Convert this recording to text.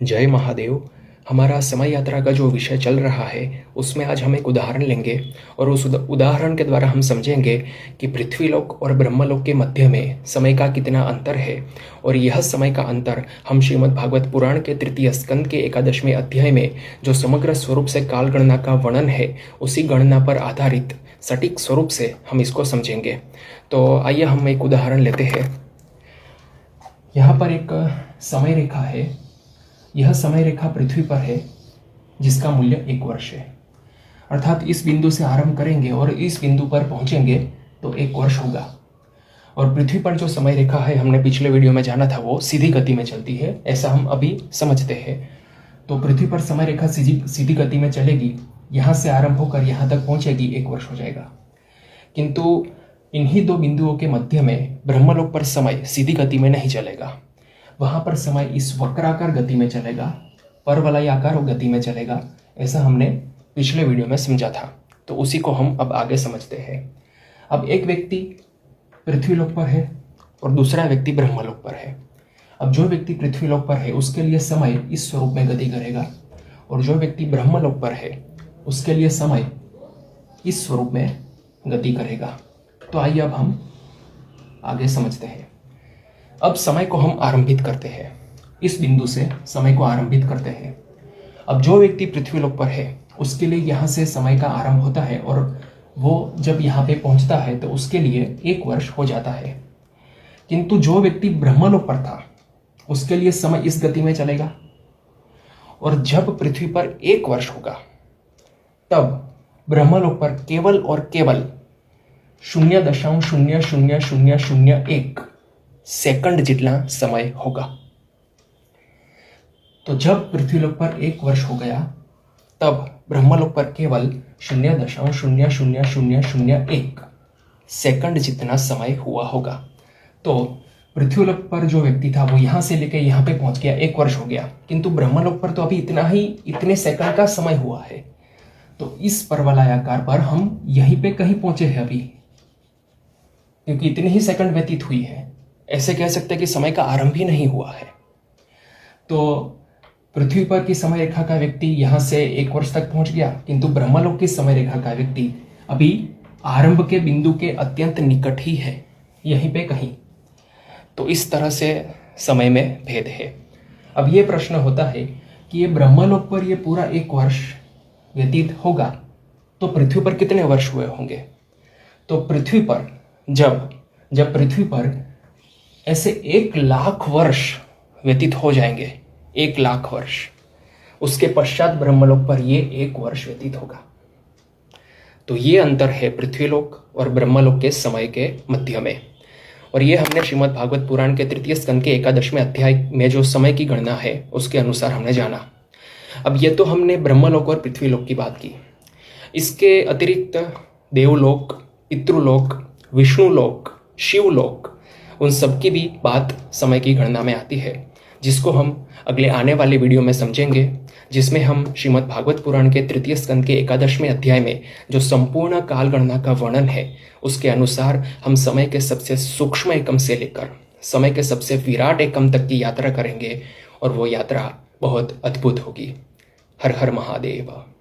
जय महादेव। हमारा समय यात्रा का जो विषय चल रहा है उसमें आज हम एक उदाहरण लेंगे और उस उदाहरण के द्वारा हम समझेंगे कि पृथ्वीलोक और ब्रह्मलोक के मध्य में समय का कितना अंतर है। और यह समय का अंतर हम श्रीमद् भागवत पुराण के तृतीय स्कंद के 11वें अध्याय में जो समग्र स्वरूप से काल गणना का वर्णन है उसी गणना पर आधारित सटीक स्वरूप से हम इसको समझेंगे। तो आइए हम एक उदाहरण लेते हैं। यहाँ पर एक समय रेखा है। यह समय रेखा पृथ्वी पर है जिसका मूल्य 1 वर्ष है। अर्थात इस बिंदु से आरंभ करेंगे और इस बिंदु पर पहुंचेंगे तो 1 वर्ष होगा। और पृथ्वी पर जो समय रेखा है हमने पिछले वीडियो में जाना था वो सीधी गति में चलती है, ऐसा हम अभी समझते हैं। तो पृथ्वी पर समय रेखा सीधी गति में चलेगी, यहाँ से आरंभ होकर यहाँ तक पहुंचेगी, 1 वर्ष हो जाएगा। किंतु इन्हीं दो बिंदुओं के मध्य में ब्रह्मलोक पर समय सीधी गति में नहीं चलेगा। वहाँ पर समय इस वक्राकार गति में चलेगा, परवलय आकार गति में चलेगा। ऐसा हमने पिछले वीडियो में समझा था, तो उसी को हम अब आगे समझते हैं। अब एक व्यक्ति पृथ्वीलोक पर है और दूसरा व्यक्ति ब्रह्मलोक पर है। अब जो व्यक्ति पृथ्वीलोक पर है उसके लिए समय इस स्वरूप में गति करेगा और जो व्यक्ति ब्रह्मलोक पर है उसके लिए समय इस स्वरूप में गति करेगा। तो आइए अब हम आगे समझते हैं। अब समय को हम आरंभित करते हैं, इस बिंदु से समय को आरंभित करते हैं। अब जो व्यक्ति पृथ्वीलोक पर है उसके लिए यहाँ से समय का आरंभ होता है और वो जब यहाँ पे पहुँचता है तो उसके लिए 1 वर्ष हो जाता है। किंतु जो व्यक्ति ब्रह्मलोक पर था उसके लिए समय इस गति में चलेगा और जब पृथ्वी पर 1 वर्ष होगा तब ब्रह्मलोक पर केवल और केवल 0.00001 सेकंड जितना समय होगा। तो जब पृथ्वीलोक पर 1 वर्ष हो गया तब ब्रह्मलोक पर केवल 0.00001 सेकंड जितना समय हुआ होगा। तो पृथ्वीलोक पर जो व्यक्ति था वो यहाँ से लेकर यहाँ पे पहुंच गया, 1 वर्ष हो गया। किंतु ब्रह्मलोक पर तो अभी इतने सेकंड का समय हुआ है। तो इस परवलयाकार पर हम यहीं पे कहीं पहुंचे हैं अभी, क्योंकि इतने ही सेकंड व्यतीत हुई है। ऐसे कह सकते हैं कि समय का आरंभ ही नहीं हुआ है। तो पृथ्वी पर की समय रेखा का व्यक्ति यहाँ से 1 वर्ष तक पहुंच गया, किंतु ब्रह्मलोक की समय रेखा का व्यक्ति अभी आरंभ के बिंदु के अत्यंत निकट ही है, यहीं पे कहीं। तो इस तरह से समय में भेद है। अब ये प्रश्न होता है कि ये ब्रह्मलोक पर ये पूरा 1 वर्ष व्यतीत होगा तो पृथ्वी पर कितने वर्ष हुए होंगे। तो पृथ्वी पर जब पृथ्वी पर ऐसे 1 लाख वर्ष व्यतीत हो जाएंगे, 1 लाख वर्ष, उसके पश्चात ब्रह्मलोक पर ये 1 वर्ष व्यतीत होगा। तो ये अंतर है पृथ्वीलोक और ब्रह्मलोक के समय के मध्य में। और ये हमने श्रीमद् भागवत पुराण के तृतीय स्कंद के 11वें अध्याय में जो समय की गणना है उसके अनुसार हमने जाना। अब ये तो हमने ब्रह्मलोक और पृथ्वीलोक की बात की। इसके अतिरिक्त देवलोक, पितृलोक, विष्णुलोक, शिवलोक, उन सब की भी बात समय की गणना में आती है, जिसको हम अगले आने वाले वीडियो में समझेंगे, जिसमें हम श्रीमद् भागवत पुराण के तृतीय स्कंद के 11वें अध्याय में जो संपूर्ण काल गणना का वर्णन है उसके अनुसार हम समय के सबसे सूक्ष्म एकम से लेकर समय के सबसे विराट एकम तक की यात्रा करेंगे और वो यात्रा बहुत अद्भुत होगी। हर हर महादेव।